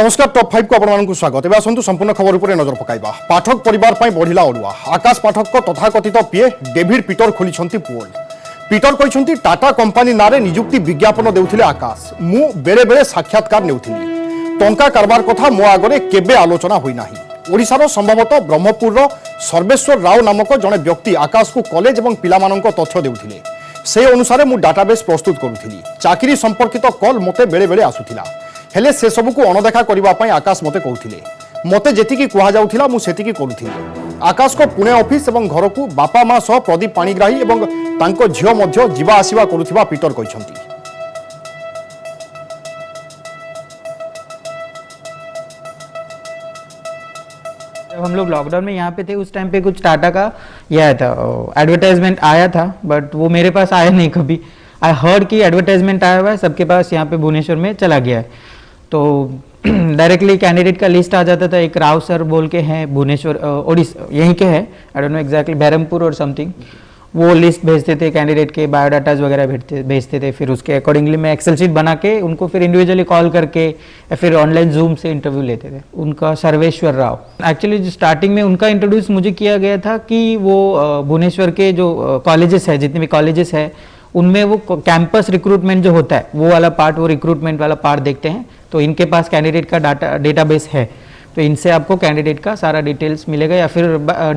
नमस्कार टॉप 5 को आपण स्वागत। एवं आसतु संपूर्ण खबर उपर नजर पकाइबा। पाठक परिवार पर बढ़िला अड़ुआ। आकाश पाठक को तथाकथित पीए डेविड पीटर खोली पोल। पीटर कहते टाटा कंपानी नारे निजुक्ति विज्ञापन देउथिले आकाश। मु बेले बेले साक्षात्कार नेउथिली। टंका कारबार कथा मो आगरे केबे आलोचना होई नाही। ओडिशार संभवतः ब्रह्मपुर सर्वेश्वर राव नामक जड़े व्यक्ति आकाश को कॉलेज और पिलामानंको तथ्य देउथिले। से अनुसार मु डाटाबेस प्रस्तुत करुथिली। चाकरी संपर्कित कॉल मते बेले बेले आसुथिला। हेले से सबू को अणदेखा करने आकाश मते कहते मते जेतिकी कुहा जाउथिला मु सेतिकी करुथिली। आकाश को पुणे ऑफिस और घर को बापा माँ सह प्रदीप पाणिग्राही और तांको झियो मध्य जीवा आसिवा करुथिबा पीटर कहछंती। जब हम लोग लॉकडाउन में यहाँ पे थे उस टाइम पे कुछ टाटा का यह आया था, एडवर्टाइजमेंट आया था, बट वो मेरे पास आया नहीं कभी। आई हर्ड कि एडवर्टाइजमेंट आया हुआ है, सबके पास यहाँ पे भुवनेश्वर में चला गया है। तो डायरेक्टली कैंडिडेट का लिस्ट आ जाता था। एक राव सर बोल के हैं भुवनेश्वर, ओडिशा यहीं के हैं, I don't know exactly, Berhampur और समथिंग। वो लिस्ट भेजते थे, कैंडिडेट के बायोडाटाज वगैरह भेजते थे। फिर उसके अकॉर्डिंगली मैं एक्सेल शीट बना के उनको फिर इंडिविजुअली कॉल करके या फिर ऑनलाइन जूम से इंटरव्यू लेते थे। उनका सर्वेश्वर राव, एक्चुअली स्टार्टिंग में उनका इंट्रोड्यूस मुझे किया गया था कि वो भुवनेश्वर के जो कॉलेजेस है, जितने भी कॉलेजेस है उनमें वो कैंपस रिक्रूटमेंट जो होता है वो वाला पार्ट, वो रिक्रूटमेंट वाला पार्ट देखते हैं। तो इनके पास कैंडिडेट का डेटाबेस है, तो इनसे आपको कैंडिडेट का सारा डिटेल्स मिलेगा या फिर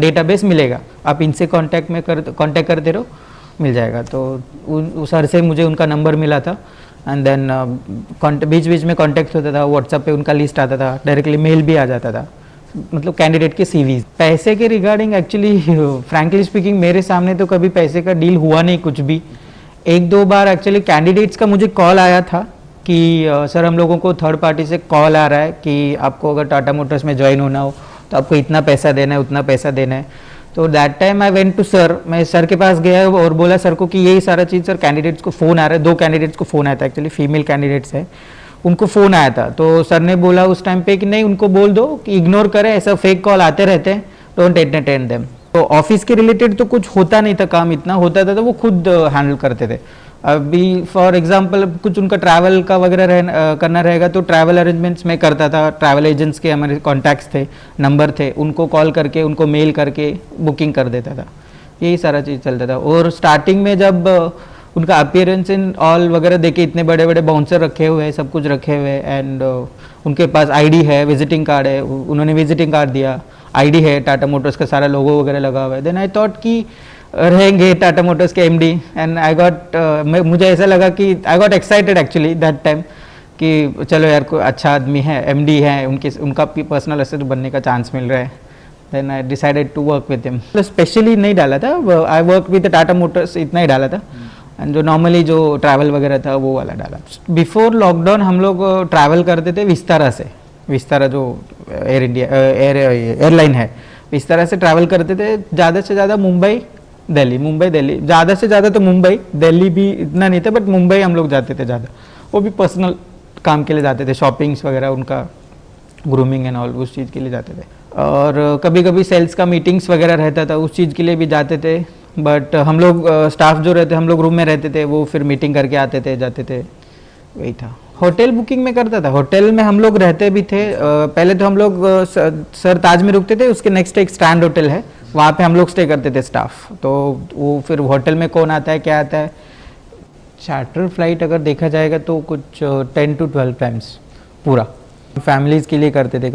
डेटाबेस मिलेगा। आप इनसे कांटेक्ट करते रहो, मिल जाएगा। तो उस सर से मुझे उनका नंबर मिला था एंड देन बीच बीच में कांटेक्ट होता था। व्हाट्सएप पे उनका लिस्ट आता था, डायरेक्टली मेल भी आ जाता था, मतलब कैंडिडेट के सीवीज। पैसे के रिगार्डिंग एक्चुअली फ्रैंकली स्पीकिंग मेरे सामने तो कभी पैसे का डील हुआ नहीं कुछ भी। एक दो बार एक्चुअली कैंडिडेट्स का मुझे कॉल आया था कि सर हम लोगों को थर्ड पार्टी से कॉल आ रहा है कि आपको अगर टाटा मोटर्स में ज्वाइन होना हो तो आपको इतना पैसा देना है, उतना पैसा देना है। तो that time I went to sir, मैं सर के पास गया और बोला सर को कि यही सारा चीज़ सर, कैंडिडेट्स को फ़ोन आ रहा है। 2 कैंडिडेट्स को फ़ोन आया था, एक्चुअली फीमेल कैंडिडेट्स है, उनको फ़ोन आया था। तो सर ने बोला उस टाइम पे कि नहीं, उनको बोल दो कि इग्नोर करें, ऐसा फेक कॉल आते रहते हैं, डोंट एंटरटेन देम। तो ऑफिस के रिलेटेड तो कुछ होता नहीं था, काम इतना होता था तो वो खुद हैंडल करते थे। अभी फॉर एग्जांपल कुछ उनका ट्रैवल का वगैरह करना रहेगा तो ट्रैवल अरेंजमेंट्स में करता था। ट्रैवल एजेंट्स के हमारे कॉन्टैक्ट्स थे, नंबर थे, उनको कॉल करके उनको मेल करके बुकिंग कर देता था। यही सारा चीज़ चलता था। और स्टार्टिंग में जब उनका अपीयरेंस इन ऑल वगैरह देखे, इतने बड़े बड़े बाउंसर रखे हुए हैं, सब कुछ रखे हुए हैं, एंड उनके पास आईडी है, विजिटिंग कार्ड है, उन्होंने विजिटिंग कार्ड दिया, आईडी है, टाटा मोटर्स का सारा लोगो वगैरह लगा हुआ है। देन आई थॉट कि रहेंगे टाटा मोटर्स के एमडी, एंड आई गॉट, मुझे ऐसा लगा कि I got excited actually that time कि चलो यार कोई अच्छा आदमी है, एमडी है, उनका पर्सनल असिस्टेंट बनने का चांस मिल रहा है। Then I decided to work with him. Specially नहीं डाला था, I work with Tata motors इतना ही डाला था, एंड जो नॉर्मली जो ट्रैवल वगैरह था वो वाला डाला। बिफोर लॉकडाउन हम लोग ट्रैवल करते थे विस्तारा से, विस्तारा जो एयर इंडिया एयरलाइन है, विस्तारा से ट्रैवल करते थे। ज़्यादा से ज़्यादा मुंबई दिल्ली, मुंबई दिल्ली, ज़्यादा से ज़्यादा तो मुंबई, दिल्ली भी इतना नहीं था, बट मुंबई हम लोग जाते थे ज़्यादा। वो भी पर्सनल काम के लिए जाते थे, शॉपिंग्स वगैरह, उनका ग्रूमिंग एंड ऑल, उस चीज़ के लिए जाते थे। और कभी कभी सेल्स का मीटिंग्स वगैरह रहता था, उस चीज़ के लिए भी जाते थे। बट हम लोग स्टाफ जो रहते, हम लोग रूम में रहते थे, वो फिर मीटिंग करके आते थे, जाते थे, वही था। होटल बुकिंग में करता था। होटल में हम लोग रहते भी थे। पहले तो हम लोग सर ताज में रुकते थे, उसके नेक्स्ट एक स्टैंड होटल है, वहाँ पे हम लोग स्टे करते थे स्टाफ। तो वो फिर होटल में कौन आता है, क्या आता है, चार्टर फ्लाइट अगर देखा जाएगा तो कुछ 10 to 12 टाइम्स पूरा। फैमिलीज़ के लिए करते थे,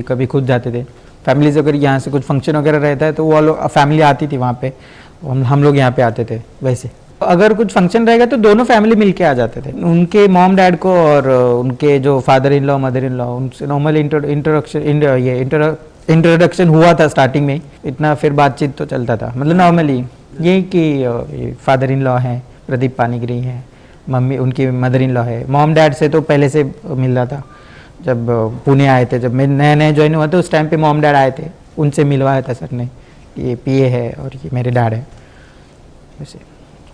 कभी खुद जाते थे। फैमिलीज अगर यहाँ से कुछ फंक्शन वगैरह रहता है तो वो लोग, फैमिली आती थी वहाँ पे, हम लोग यहाँ पे आते थे। वैसे अगर कुछ फंक्शन रहेगा तो दोनों फैमिली मिलके आ जाते थे। उनके मॉम डैड को और उनके जो father in law mother in law, उनसे नॉर्मल इंट्रोडक्शन हुआ था स्टार्टिंग में, इतना फिर बातचीत तो चलता था, मतलब नॉर्मली यही कि फादर इन लॉ हैं, प्रदीप पाणिग्राही हैं, मम्मी उनकी मदर इन लॉ है। मॉम डैड से तो पहले से मिल रहा था, जब पुणे आए थे, जब मैं नए ज्वाइन हुआ था उस टाइम पे मॉम डैड आए थे, उनसे मिलवाया था सर ने, ये पीए है और ये मेरे डैड है। वैसे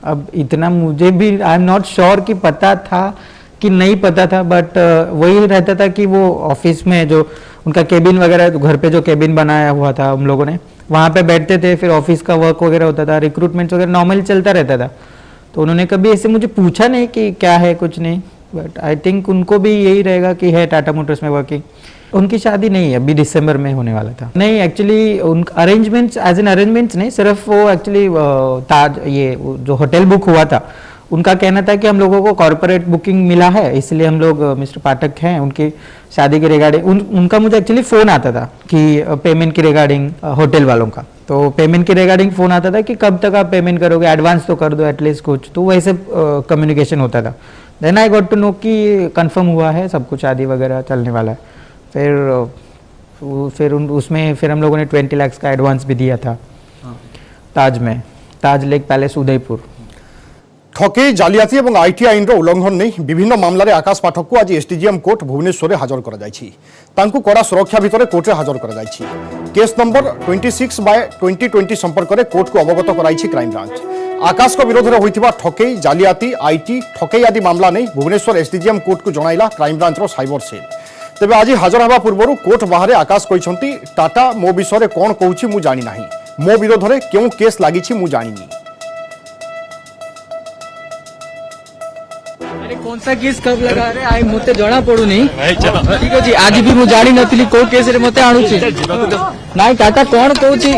अब इतना मुझे भी आई एम नॉट श्योर कि पता था कि नहीं पता था, बट वही रहता था कि वो ऑफिस में जो उनका केबिन वगैरह, घर पे जो केबिन बनाया हुआ था हम लोगों ने, वहाँ पे बैठते थे, फिर ऑफिस का वर्क वगैरह होता था, रिक्रूटमेंट वगैरह नॉर्मली चलता रहता था। तो उन्होंने कभी ऐसे मुझे पूछा नहीं कि क्या है, कुछ नहीं, बट आई थिंक उनको भी यही रहेगा कि है टाटा मोटर्स में वर्किंग। उनकी शादी नहीं है, अभी दिसंबर में होने वाला था। नहीं एक्चुअली उन अरेंजमेंट्स एज एन अरेंजमेंट्स नहीं, सिर्फ वो एक्चुअली ताज ये जो होटल बुक हुआ था उनका कहना था कि हम लोगों को कॉर्पोरेट बुकिंग मिला है, इसलिए हम लोग मिस्टर पाठक हैं उनकी शादी के रिगार्डिंग उनका मुझे एक्चुअली फ़ोन आता था कि पेमेंट की रिगार्डिंग होटल वालों का, तो पेमेंट की रिगार्डिंग फ़ोन आता था कि कब तक आप पेमेंट करोगे, एडवांस तो कर दो एटलीस्ट कुछ, तो वैसे कम्युनिकेशन होता था। Then I got to know कि कंफर्म हुआ है सब कुछ, शादी वगैरह चलने वाला है। उसमें फिर हम लोगों ने 20 लाख का एडवांस भी दिया था ताज में, ताज लेक पैलेस उदयपुर। ठकेई जालियाती और आईटी आईन उल्लंघन नहीं विभिन्न मामलें आकाश पाठक को आज एसडीजीएम कोर्ट भुवनेश्वर में हाजर कर कड़ा सुरक्षा भितर कोर्टे हाजर कर केस नंबर 26/2020 संपर्क में कोर्ट को अवगत कराई क्राइम ब्रांच। आकाश को विरोध में होता ठकेई जालियाती आईटी ठकेई आदि मामला नहीं भुवनेश्वर एसडीजीएम कोर्ट को जणाइला क्राइम ब्रांच साइबर सेल। तेज आज हाजर होगा पूर्व कोर्ट बाहर आकाश कहते टाटा मो विषय कौन कहूँ मु जानी ना, मो विरोध में क्यों केस लगी मु जानी। कौन सा केस कब लगा रे आई मते जणा पड़ू नहीं ठीक अछि। आज भी मु जानी नथिली को केस रे मते आणु छी नाइ टाटा कोन कहूची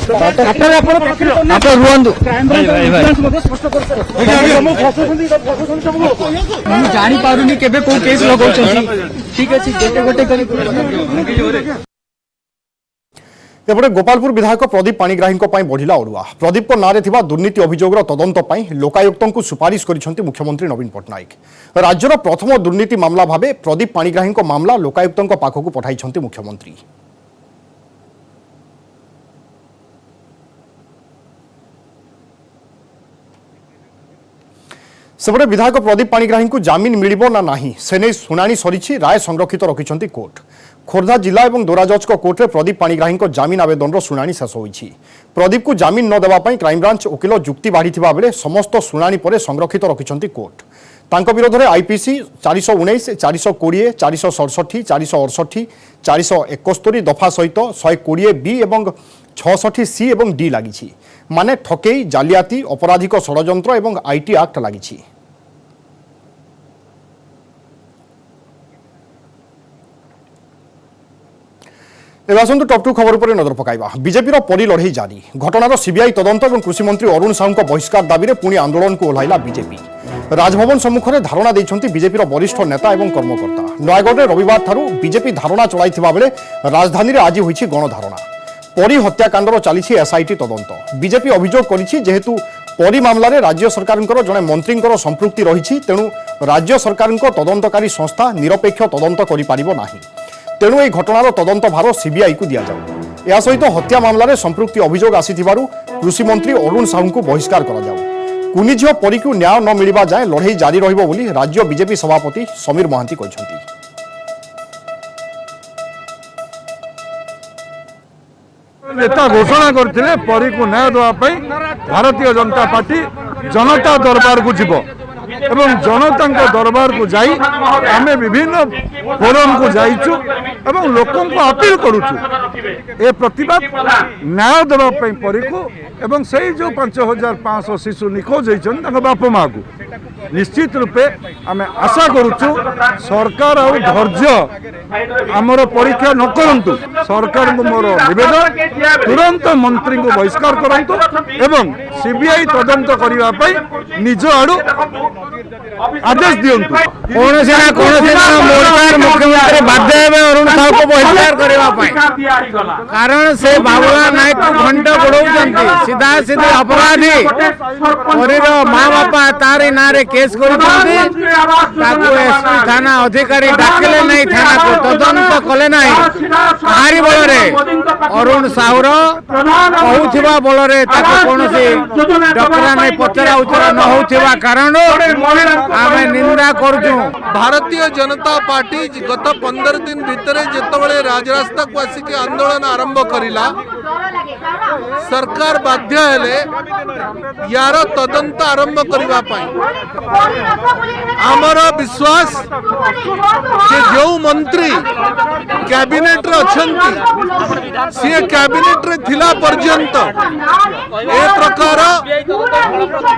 टाटा आपण रुवंदु मु जानी पारुनी केबे को केस लगौ छी ठीक अछि गोटे गोटे करी। एपटे गोपालपुर विधायक प्रदीप पाणिग्राही बढ़िला अड़ुआ। प्रदीप नारे दुर्नीति अभियोग तदंत लोकायुक्त को सुपारिश कर मुख्यमंत्री नवीन पट्टनायक। राज्यर प्रथम दुर्नीति मामला भाव प्रदीप पाणिग्राही मामला लोकायुक्त पाखक पठाई मुख्यमंत्री। सेपटे विधायक प्रदीप पाणिग्राही को जमीन मिलिबो ना नाही सेने शुणाणी सरी राय संरक्षित रखिछंती कोर्ट। खोर्धा जिला और दोराजज कोर्ट में प्रदीप पाणिग्राही जमीन आवेदन शुणाणी शेष होईछि। प्रदीप को जमीन न देवा पई क्राइम ब्रांच वकिल जुक्ति बाढ़ीथिबा बेले समस्त शुणाणी पर संरक्षित रखिछंती कोर्ट। तांको विरोध में आईपीसी 419, 420, 467, 468, 471 दफा सहित 120B और 66C और D लगी माने ठकेई जालियाती अपराधिक षड्यंत्र और आईटी एक्ट लगी। एवं आसतु टॉप 2 खबर पर नजर पकाइबा। बीजेपी परी लड़ई जारी। घटनार सीबीआई तदंत और कृषि मंत्री अरुण साहू बहिष्कार दाबी में पुणी आंदोलन को ओह्लाइला बीजेपी। राजभवन सम्मुख में धारणा देइछंती बीजेपी वरिष्ठ नेता और कर्मकर्ता। नयगढ़ में रविवार ठारू बीजेपी धारणा चलाइथिबा बेले राजधानी में आज होईछि गणधारणा। परी हत्याकांडर चली एसआईटी तदंत। बीजेपी अभियोग करिछि जेहेतु परी मामला रे राज्य सरकार जड़े मंत्री संपृक्ति रही तेणु राज्य सरकार तदंतकारी संस्था निरपेक्ष तदंत करि पारिबो नाही। तेणु यह घटनार तदंत भार सीबीआई को दि जाऊ। या सहित हत्या मामला रे संपृक्ति अभियोग आसिथिबारु कृषि मंत्री अरुण साहू को बहिष्कार करा जाऊ। कुनी झियो परी को न्याय न मिलिबा जाए लड़ई जारी रहिबो बोली राज्य बीजेपी सभापति समीर महांती कहछंती। नेता घोषणा करथिले परी को न्याय देवा पई भारतीय जनता पार्टी जनता दरबार को जीवो एवं जनता दरबार को जाई आमे विभिन्न फोरम को जाइचु एवं लोकों को अपील करूचु ए प्रतिवाद न्याय देवा पई परी को एवं सही जो 5500 शिशु निखोज होइछन तांको बाप माँ को निश्चित रूपे आमे आशा करूचु सरकार और धैर्य आमर परीक्षा न करंतु। सरकार को मोर निवेदन तुरंत मंत्री को बहिष्कार करंतु एवं सीबीआई तदंत करबा पई निज आडू आदेश दियंतु। मुख्यमंत्री बाध्य हेबे अरुण साहू को बहिष्कार करबा पई कारण से बाबुला नायक को घंटा बढ़ौचंती सीधा सीधे अपराधी परीर माँ बापा तारी नारे केस करूछंती ताकू एसपी थाना अधिकारी डाकिले नहीं थाना को तदंत कले नहीं आहारी बलरे अरुण साहुर कहूथिबा बलरे ताकू कोनोसी डकरा नहीं पचरा उचरा न होथिबा कारण आमे निंदा करूछु। भारतीय जनता पार्टी गत 15 दिन भितर जितेबाला राजरास्ता को आसिक आंदोलन आरंभ करिला सरकार बाध्य हेले यार तदंत आरंभ करबा पई। आमर विश्वास कि जो मंत्री कैबिनेट रे अछंती सी कैबिनेट रे थिला पर्यंत ए प्रकार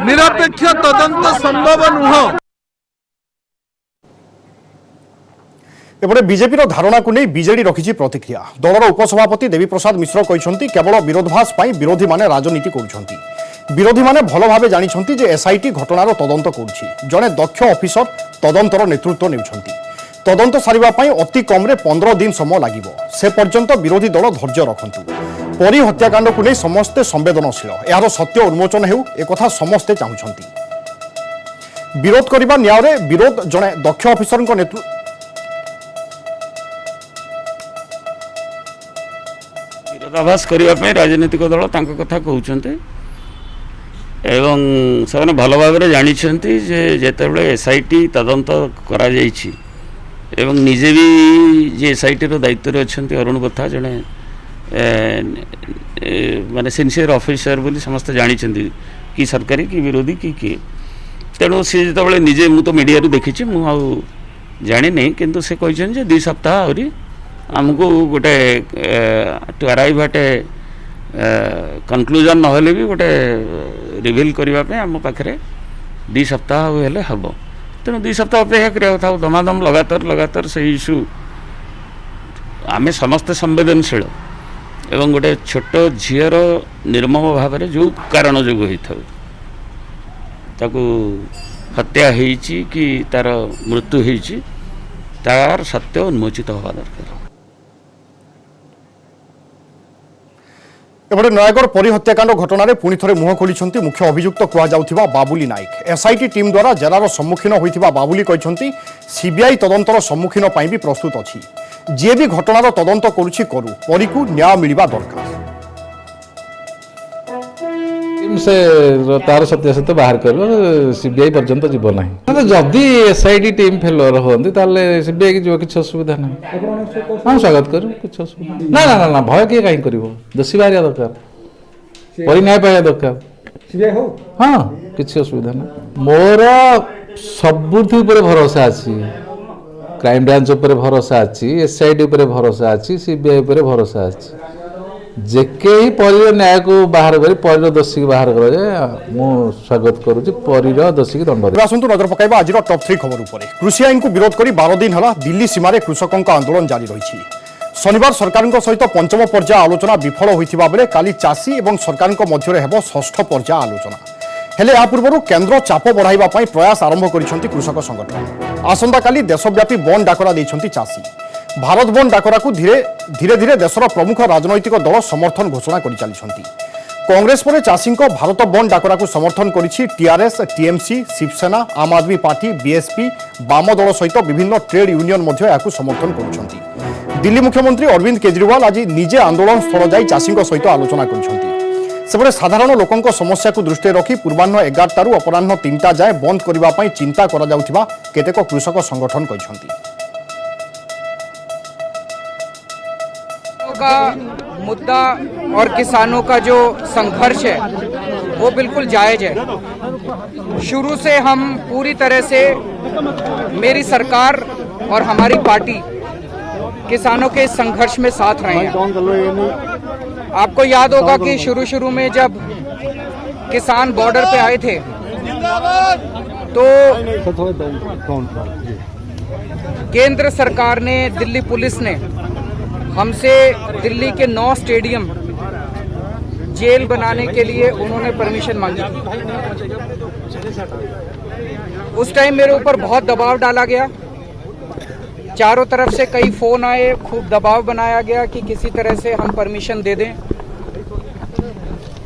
निरपेक्ष तदंत संभव नुह। एपटे बीजेपी धारणा को नहीं बीजेडी रखी प्रतिक्रिया। दलर उपसभापति देवी प्रसाद मिश्र कहते केवल विरोधाभास विरोधी माने राजनीति करुछंती। विरोधी माने भल भावे जानिछंती जे एसआईटी घटनार तदंत करुछि। जड़े दक्ष अफिसर तदंतर नेतृत्व नेउछंती। तदंत सारिबा पई अति कम रे 15 दिन समय लागिबो। से पर्यंत विरोधी दल धैर्य रखंतु। परी हत्याकांड को नहीं समस्ते संवेदनशील। यार सत्य उन्मोचन हेउ एकथा समस्ते चाहुछंती। विरोध करिबा न्याय रे विरोध जड़े दक्ष अफिसर नेतृत्व विरोधाभास करने राजनीतिक दल तांको कथा कहते एवं से भल भाव जानी जेतेबले एसआईटी तदंत करा जाइछि एवं निजे भी जे एसआईटी दायित्व अच्छा अरुण बथा जड़े माने सिनसीयर ऑफिसर बोली समस्त जानी कि सरकारी कि विरोधी कि किए तेणु सी जो निजे मु तो मीडिया देखी मुझे जानी नहीं किंतु से कहते 2 सप्ताह आहरी आमको गोटे टू अराइव एट कनक्लूजन नहले भी गोटे रिवील करने आम पाखे 2 सप्ताह हेले हम तेणु 2 सप्ताह अपेक्षा करा दमादम लगातार से इश्यू आम समस्ते संवेदनशील एवं गोटे छोट झीर निर्मम भाव में जो कारण जो होता ताकू हत्या होइछि कि तार मृत्यु होइछि तार सत्य उन्मोचित हवा दरकार। एपटे नयागढ़ परी हत्याकांड घटना पुणी थे मुह खोली मुख्य अभियुक्त कहुवा बाबुली नायक। एसआईटी टीम द्वारा जेरार सम्मुखीन होता बाबुली कहते सीबीआई तदंतर सम्मुखीन भी प्रस्तुत अच्छी। जी भी घटनार तदंत करुछि करू परी को न्याय मिलवा दरकार। से तार सत्यासत्य बाहर कर सीबीआई पर्यंत जीव ना तो जदि एसआईटी टीम फेलर होती सीबीआई की जीव किसी असुविधा ना। हाँ स्वागत करूँ किसी असुविधा ना ना ना ना भय किए कहीं कर दोषी बाहर दरकार परी न्याय पाइबा दरकार। हाँ किसी असुविधा ना मोर सबुथि भरोसा अच्छी क्राइम ब्रांच उपर भरोसा अच्छी एसआईटी उपर भरोसा अच्छी सीबीआई उपर भरोसा अच्छी जेके ही परीर न्याय को बाहर कर परीर दोषी को बाहर कर मु स्वागत करुच्ची परीर दोषी की दंड। आसतु नजर पकाइबा आज टॉप 3 खबर उपर। कृषि आईन को विरोध कर 12 दिन है दिल्ली सीमार कृषकों आंदोलन जारी रही। शनिवार सरकार सहित पंचम पर्याय आलोचना विफल होता बेले काली चाषी और सरकार मध्य हेब 6ठ पर्याय आलोचना। हेले या पूर्व केन्द्र चाप बढ़ाइबा पई प्रयास आरंभ करिसेंती कृषक संगठन। आसंता काली देशव्यापी बंद डाकरा दैछंती चाषी। भारत बंद डाकरा को धीरे धीरे देशर प्रमुख राजनैतिक दल समर्थन घोषणा कर चली। कांग्रेस पर चाषी भारत बंद डाकरा को समर्थन करिछि टीआरएस टीएमसी शिवसेना आम आदमी पार्टी बीएसपी वाम दल सहित विभिन्न ट्रेड यूनियन मध्य याकू समर्थन करुछंती। दिल्ली मुख्यमंत्री अरविंद केजरीवाल आज निजे आंदोलन स्थल जाई चाषी सहित आलोचना करिछंती। सेपटे साधारण लोकों समस्या को दृष्टि रखी पूर्वाह्न 11 रु अपराह्न 3टा जाए बंद करने चिंता करा जाउथिबा केतेक कृषक संगठन कहछंती। का मुद्दा और किसानों का जो संघर्ष है वो बिल्कुल जायज है। शुरू से हम पूरी तरह से मेरी सरकार और हमारी पार्टी किसानों के इस संघर्ष में साथ रहे हैं। आपको याद होगा कि शुरू में जब किसान बॉर्डर पे आए थे तो केंद्र सरकार ने दिल्ली पुलिस ने हमसे दिल्ली के 9 स्टेडियम जेल बनाने के लिए उन्होंने परमिशन मांगी थी। उस टाइम मेरे ऊपर बहुत दबाव डाला गया, चारों तरफ से कई फोन आए, खूब दबाव बनाया गया कि किसी तरह से हम परमिशन दे दें।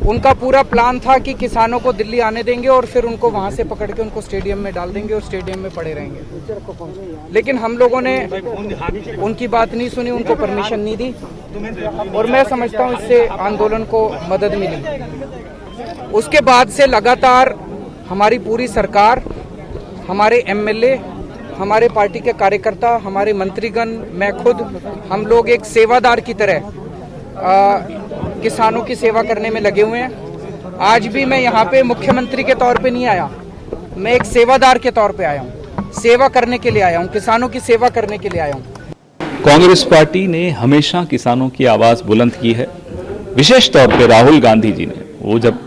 उनका पूरा प्लान था कि किसानों को दिल्ली आने देंगे और फिर उनको वहां से पकड़ के उनको स्टेडियम में डाल देंगे और स्टेडियम में पड़े रहेंगे। लेकिन हम लोगों ने उनकी बात नहीं सुनी, उनको परमिशन नहीं दी और मैं समझता हूं इससे आंदोलन को मदद मिली। उसके बाद से लगातार हमारी पूरी सरकार, हमारे एमएलए, हमारे पार्टी के कार्यकर्ता, हमारे मंत्रीगण, मैं खुद, हम लोग एक सेवादार की तरह किसानों की सेवा करने में लगे हुए हैं। आज भी मैं यहाँ पे मुख्यमंत्री के तौर पे नहीं आया, मैं एक सेवादार के तौर पे आया हूँ, सेवा करने के लिए आया हूँ, किसानों की सेवा करने के लिए आया हूँ। कांग्रेस पार्टी ने हमेशा किसानों की आवाज़ बुलंद की है। विशेष तौर पे राहुल गांधी जी ने, वो जब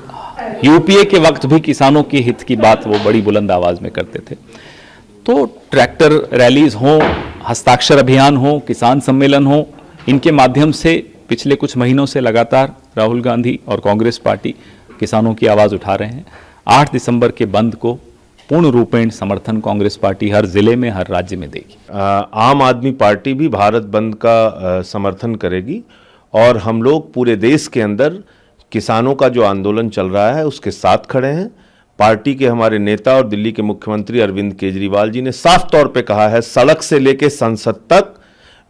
यूपीए के वक्त भी किसानों के हित की बात वो बड़ी बुलंद आवाज़ में करते थे। तो ट्रैक्टर रैलीज हों, हस्ताक्षर अभियान हो, किसान सम्मेलन हो, इनके माध्यम से पिछले कुछ महीनों से लगातार राहुल गांधी और कांग्रेस पार्टी किसानों की आवाज़ उठा रहे हैं। 8 दिसंबर के बंद को पूर्ण रूपेण समर्थन कांग्रेस पार्टी हर जिले में, हर राज्य में देगी। आम आदमी पार्टी भी भारत बंद का समर्थन करेगी और हम लोग पूरे देश के अंदर किसानों का जो आंदोलन चल रहा है उसके साथ खड़े हैं। पार्टी के हमारे नेता और दिल्ली के मुख्यमंत्री अरविंद केजरीवाल जी ने साफ तौर पे कहा है, सड़क से लेके संसद तक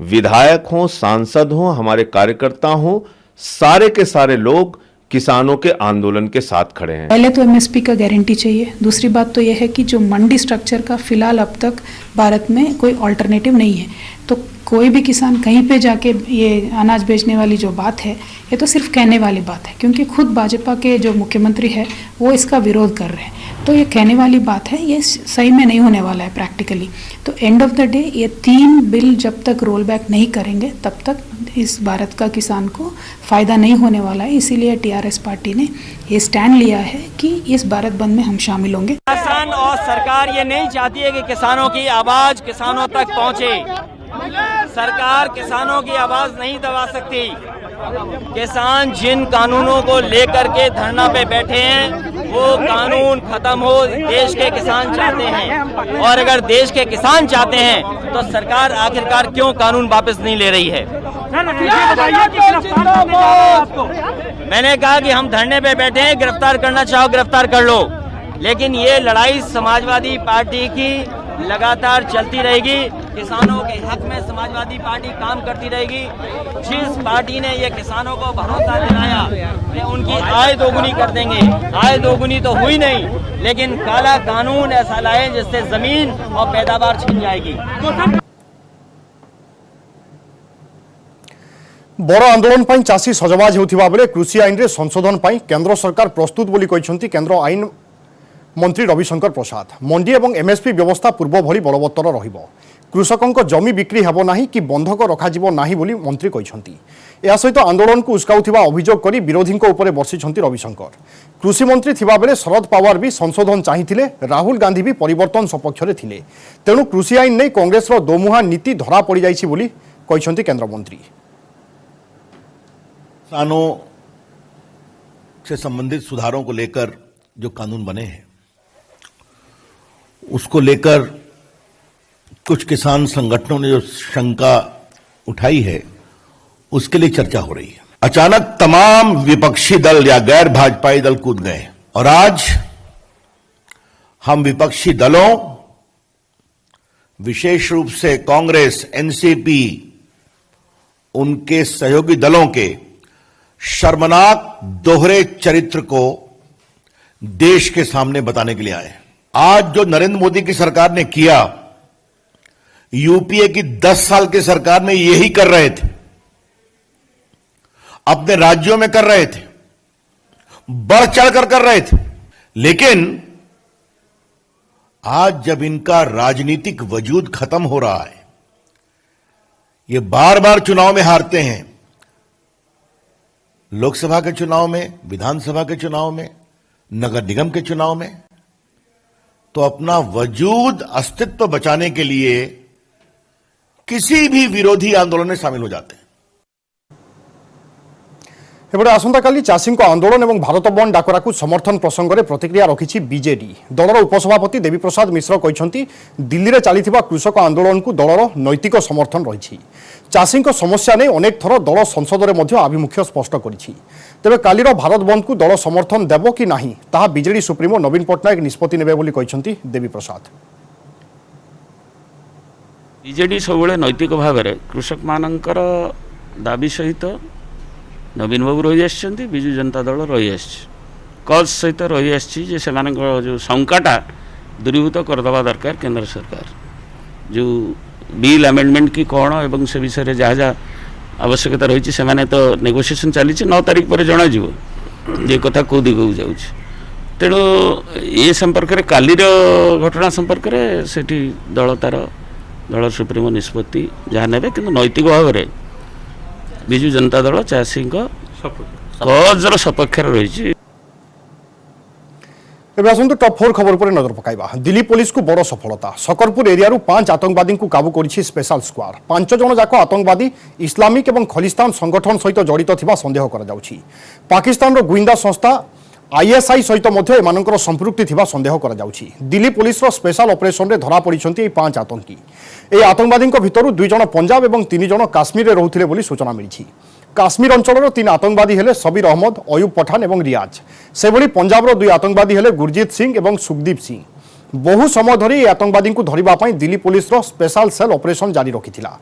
विधायक हों, सांसद हों, हमारे कार्यकर्ता हों, सारे के सारे लोग किसानों के आंदोलन के साथ खड़े हैं। पहले तो एमएसपी का गारंटी चाहिए। दूसरी बात तो यह है कि जो मंडी स्ट्रक्चर का फिलहाल अब तक भारत में कोई ऑल्टरनेटिव नहीं है, तो कोई भी किसान कहीं पे जाके ये अनाज बेचने वाली जो बात है, ये तो सिर्फ कहने वाली बात है, क्योंकि खुद भाजपा के जो मुख्यमंत्री है वो इसका विरोध कर रहे हैं। तो ये कहने वाली बात है, ये सही में नहीं होने वाला है प्रैक्टिकली। तो एंड ऑफ द डे ये 3 बिल जब तक रोल बैक नहीं करेंगे तब तक इस भारत का किसान को फ़ायदा नहीं होने वाला है। इसीलिए टीआरएस पार्टी ने ये स्टैंड लिया है कि इस भारत बंद में हम शामिल होंगे। किसान और सरकार ये नहीं चाहती है कि किसानों की आवाज़ किसानों तक पहुँचे। सरकार किसानों की आवाज़ नहीं दबा सकती। किसान जिन कानूनों को लेकर के धरना पे बैठे हैं वो कानून खत्म हो, देश के किसान चाहते हैं। और अगर देश के किसान चाहते हैं तो सरकार आखिरकार क्यों कानून वापस नहीं ले रही है? मैंने कहा कि हम धरने पे बैठे हैं, गिरफ्तार करना चाहो गिरफ्तार कर लो, लेकिन ये लड़ाई समाजवादी पार्टी की लगातार चलती रहेगी। किसानों के हक में समाजवादी पार्टी काम करती रहेगी। जिस पार्टी ने ये किसानों को भरोसा दिलाया कि उनकी आय दोगुनी कर देंगे, आय दोगुनी तो हुई नहीं, लेकिन काला कानून ऐसा लाए जिससे जमीन और पैदावार छिन जाएगी। बड़ आंदोलन पर चाषी सजबाज होता बेले कृषि आईन रे संशोधन पर केंद्र सरकार प्रस्तुत बोली कहते केंद्र आईन मंत्री रविशंकर प्रसाद। मंडी और एमएसपी व्यवस्था पूर्व भली बलवत्तर रहिबो। कृषकों जमी बिक्री हेबो नाही कि बंधक रखाजिबो नाही बोली मंत्री कहते। या सहित आंदोलन को उस्काउथिबा अभियोग करी विरोधी उपरे बर्षिछंती रविशंकर। कृषि मंत्री थिबा बेले शरद पवार भी संशोधन चाहिथिले, राहुल गांधी भी परिवर्तन सपक्ष रे थिले। तेणु कृषि आईन नहीं कांग्रेस रो दोमुहा नीति धरा पड़ जाइछि बोली कहते केंद्र मंत्री। किसानों से संबंधित सुधारों को लेकर जो कानून बने हैं उसको लेकर कुछ किसान संगठनों ने जो शंका उठाई है उसके लिए चर्चा हो रही है। अचानक तमाम विपक्षी दल या गैर भाजपाई दल कूद गए और आज हम विपक्षी दलों, विशेष रूप से कांग्रेस, एनसीपी, उनके सहयोगी दलों के शर्मनाक दोहरे चरित्र को देश के सामने बताने के लिए आए। आज जो नरेंद्र मोदी की सरकार ने किया, यूपीए की 10 साल की सरकार में यही कर रहे थे, अपने राज्यों में कर रहे थे, बढ़ चढ़कर कर रहे थे। लेकिन आज जब इनका राजनीतिक वजूद खत्म हो रहा है, ये बार बार चुनाव में हारते हैं, लोकसभा के चुनाव में, विधानसभा के चुनाव में, नगर निगम के चुनाव में, तो अपना वजूद, अस्तित्व बचाने के लिए किसी भी विरोधी आंदोलन में शामिल हो जाते हैं। एपटे आसंताकाली चाषी आंदोलन और भारत बंद डाकरा को समर्थन प्रसंग में प्रतिक्रिया रखी बीजेडी। दलर उपसभापति देवी प्रसाद मिश्र कहते दिल्ली में चली कृषक आंदोलन को दलर नैतिक समर्थन रही। चाषी समस्या नहीं अनेक थर दल संसद में आभिमुख्य स्पष्ट करिछि। तेबे कालीर भारत बंद को दल समर्थन देव कि नाही ताहा बीजेडी सुप्रीमो नवीन पट्टनायक निष्पत्ति नेबे बोली कहते देवी प्रसाद। बीजेडी सब नैतिक भाव में कृषक मानकर दाबी सहित नवीन बाबू रही आसछन्ति, बिजु जनता दल रही आसछि, कज सहित रही आसछि जे सेमानकर जो शंकाटा दूरीभूत करदवा दरकार। केंद्र सरकार जो बिल अमेंडमेंट की कौन एवं से विषय जहाँ जहाँ आवश्यकता रही से तो नेगोशिएशन चली 9 तारीख पर जना ये कथा कौ दिग जाऊँ। तेणु ये संपर्क में कालीर घटना संपर्क में से दल तार दल सुप्रीमो निष्पत्ति जहाँ ने कि नैतिक भाव में बिजु जनता दल चाषी कजर सपक्ष रही। एवं आसतु टॉप 4 खबर पर नजर पकाइबा। दिल्ली पुलिस को बड़ सफलता। सकरपुर एरिया 5 आतंकवादी को काबू करिछि स्पेशल स्क्वाड। 5 जन जाक आतंकवादी इस्लामिक एवं खलिस्तान संगठन सहित जड़ित थिबा संदेह करा जाउछि। पाकिस्तान रो गुइंदा संस्था आईएसआई सहित मध्य एमानकर संपृक्ति थिबा संदेह करा जाउछि। दिल्ली पुलिस रो स्पेशल ऑपरेशन रे धरा पड़िछन्ति ए 5 आतंकी। ए आतंकवादी भितरु 2 जन पंजाब एवं 3 जन काश्मीर रे रहुथिले बोली सूचना मिलिछि। काश्मीर अंचल 3 आतंकवादी हेले सबीर अहमद, अयूब पठान एवं रियाज। सेभली पंजाब 2 आतंकवादी हेले गुरजीत सिंह एवं सुखदीप सिंह। बहु समय धरी ए आतंकवादी को धरिबा पई दिल्ली पुलिस रो स्पेशल सेल ऑपरेशन जारी रखिथिला।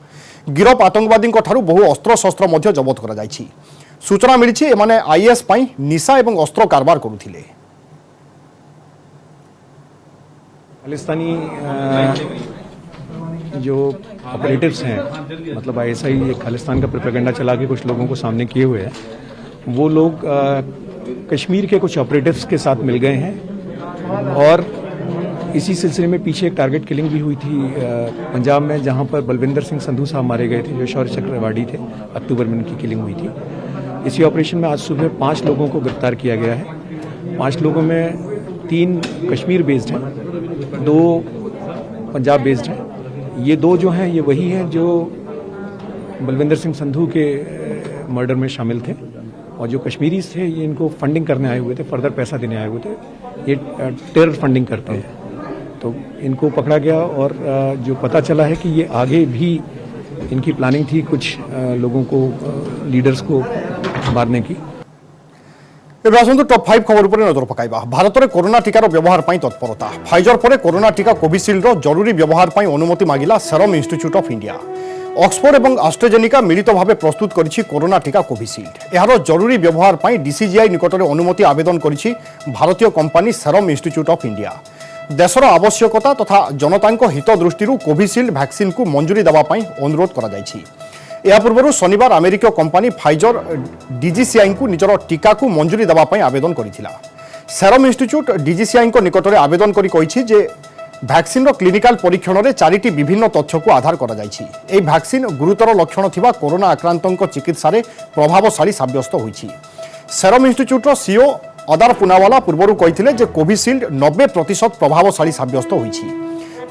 गिरफ आतंकवादी ठारू बहु अस्त्र शस्त्र मध्य जबत करा जायछि। सूचना मिलिछि एमाने आईएस पई निशा एवं अस्त्र कारबार करुथिले। खालिस्तानी जो ऑपरेटिव्स हैं, मतलब आईएसआई खालिस्तान का प्रोपेगेंडा चला के कुछ लोगों को सामने किए हुए हैं, वो लोग कश्मीर के कुछ ऑपरेटिव्स के साथ मिल गए हैं। और इसी सिलसिले में पीछे एक टारगेट किलिंग भी हुई थी पंजाब में, जहां पर बलविंदर सिंह संधू साहब मारे गए थे, जो शौर्य चक्र अवार्डी थे। अक्टूबर में उनकी किलिंग हुई थी। इसी ऑपरेशन में आज सुबह 5 लोगों को गिरफ्तार किया गया है। 5 लोगों में 3 कश्मीर बेस्ड हैं, 2 पंजाब बेस्ड हैं। ये 2 जो हैं ये वही हैं जो बलविंदर सिंह संधू के मर्डर में शामिल थे। और जो कश्मीरीज थे ये इनको फंडिंग करने आए हुए थे, फर्दर पैसा देने आए हुए थे। ये टेरर फंडिंग करते हैं। तो इनको पकड़ा गया और जो पता चला है कि ये आगे भी इनकी प्लानिंग थी कुछ लोगों को, लीडर्स को मारने की। एवं आसतु टॉप 5 खबर पर नजर पकाइबा। भारत में कोरोना टीकार व्यवहार पर तत्परता। फाइजर पर कोरोना टीका कोविशील्ड जरूरी व्यवहार पर अनुमति मागिला serum institute of India. Oxford और आस्ट्राजेनिका मिलित भाव प्रस्तुत करिछि कोरोना टीका कोविशील्ड। यार जरूरी व्यवहार पर डीसीजीआई निकट में अनुमति आवेदन करिछि भारतीय company serum institute of India. देशर आवश्यकता तथा जनता हित दृष्टि कोविशील्ड वैक्सीन को मंजूरी देवा अनुरोध करा जायछि। या पूर्व शनिवार अमेरिका कंपनी फाइजर डीजीसीआई को निजर टीका को मंजूरी देवा आवेदन करिथिला। सेरम इंस्टीट्यूट डीजीसीआई निकट में आवेदन करि कहिछि जे वैक्सीन क्लिनिकल परीक्षण में 4टी विभिन्न तथ्य को आधार करा जायछि। एई वैक्सीन गुरुतर लक्षण थिबा कोरोना आक्रांतों चिकित्सा प्रभावशाली साब्यस्त होइछि। सेरम इंस्टीट्यूट सीईओ अदार पुनावाला पूर्व कहिथिले जे कोविशील्ड 90% प्रभावशाली साब्यस्त होइछि।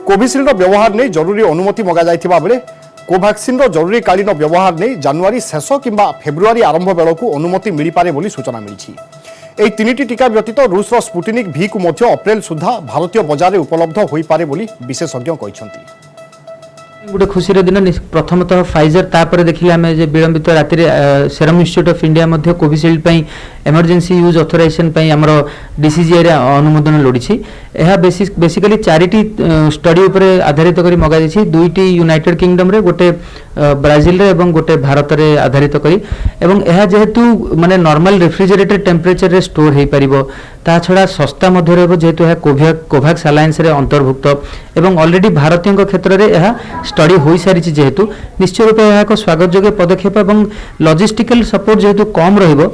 कोविशील्ड व्यवहार नहीं जरूरी अनुमति मगा जायथिबा बेले कोवैक्सीन जरूरी कालीन व्यवहार नहीं जनवरी शेष किंबा फेब्रुआरी आरंभ बेलू अनुमति मिल पारे बोली सूचना मिली। यह 3टी टीका व्यतीत रूस स्पुटनिक भी को मध्य अप्रैल सुधा भारतीय बजार में उपलब्ध हो पारे बोली विशेषज्ञ कहते। गोटे खुशी दिन प्रथमतः फाइजर तापर देखिले आम विलंबित राति सेरम इंस्टीट्यूट ऑफ इंडिया मध्य कोविशील्ड एमरजेंसी यूज ऑथराइजेशन आमर डीसीजीआई अनुमोदन लोड़ी। यह बेसिकली 4टी स्टडी उपर आधारित कर मगा 2टी यूनाइटेड किंगडम रे, गोटे ब्राजिल रे एवं गोटे भारत रे आधारित करी। एवं यह जेहेतु माने नॉर्मल रेफ्रिजरेटेड टेम्परेचर रे स्टोर हो पारिबो, ता छड़ा सस्ता मध्य रहबो जेहेतु यह कोवैक्स अलायंस रे अंतर्भुक्त एवं ऑलरेडी भारतीय क्षेत्र में यह स्टडी हो सारी जेहेतु निश्चय रूप यह एक स्वागत योग्य पदक्षेप। एवं लॉजिस्टिकल सपोर्ट जेहेतु कम रहिबो,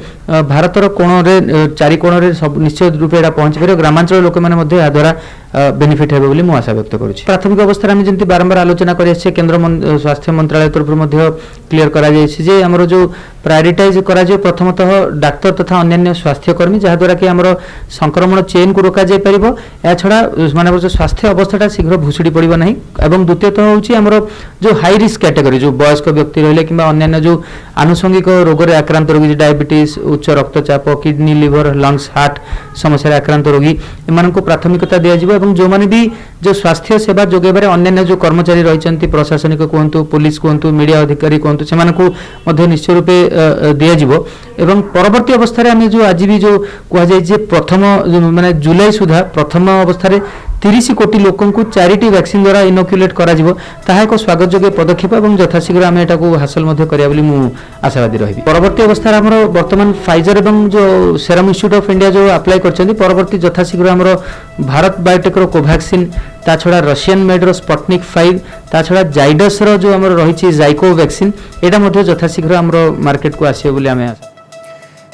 भारतर कोण रे 4 कोण रे सब निश्चय रूप एटा पहुंच पारे। ग्रामांचल लोक माने मध्ये या द्वारा बेनिफिट हेबो बोली मु आशा व्यक्त करूछि। प्राथमिक अवस्था में जंती बारंबार आलोचना करि आछे, केंद्र स्वास्थ्य मंत्रालय तरफ मध्ये क्लियर करा जायछि जे हमरो जो प्रायोरिटाइज करा जे प्रथमतः डाक्तर तथा अन्य स्वास्थ्यकर्मी, जहा द्वारा कि हमरो संक्रमण चेन को रोका जाय परिबो। या छडा माने जो स्वास्थ्य अवस्थाटा शीघ्र भुसुड़ी पड़िबो नाही। एवं द्वितीयतः होछि हमरो जो हाई रिस्क कैटेगरी, जो वयस्क व्यक्ति रहले किंबा अन्य जो आनुषंगिक रोग रे आक्रांत रोगी, डायबिटीज, उच्च रक्तचाप, किडनी, लिवर, लंग्स, हार्ट समस्या आक्रांत रोगी, एमान को प्राथमिकता दिया जिवो। एवं जो माने भी जो स्वास्थ्य सेवा जोगेबारे अन्य जो कर्मचारी रहिसंती, प्रशासनिक कहतु, पुलिस कहतु, मीडिया अधिकारी कहतु, सेमान को मध्य निश्चय रूपे दिया जिवो। एवं परवर्ती अवस्था रे आमे जो आज भी जो कहा जाय जे प्रथम माने जुलाई सुधा प्रथम अवस्था रे 30 कोटी लोकों को 4टी वैक्सीन द्वारा इनोक्युलेट करा जिवो। ताहा एक स्वागत योग्य पदक्षेप एवं यथाशीघ्र आमे एटा को हासिल मध्य करिया बोली मु आशावादी रहिबी। परवर्ती अवस्था रे हमरो वर्तमान फाइजर एवं जो सेरम इंस्टीट्यूट ऑफ इंडिया जो अप्लाई करछन्ती, परवर्ती यथाशीघ्र हमरो भारत बायोटेक रो कोवैक्सीन, ता छडा रशियन मेड रो स्पुटनिक 5, ता छडा जाइडस रो जो हमरो रहिछि जाइको वैक्सीन, एटा मध्य यथाशीघ्र हमरो मार्केट को आसीबो बोली आमे आशा।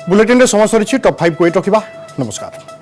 बुलेटिन रे समय सरिछि। टॉप 5 को एट रखिबा। नमस्कार।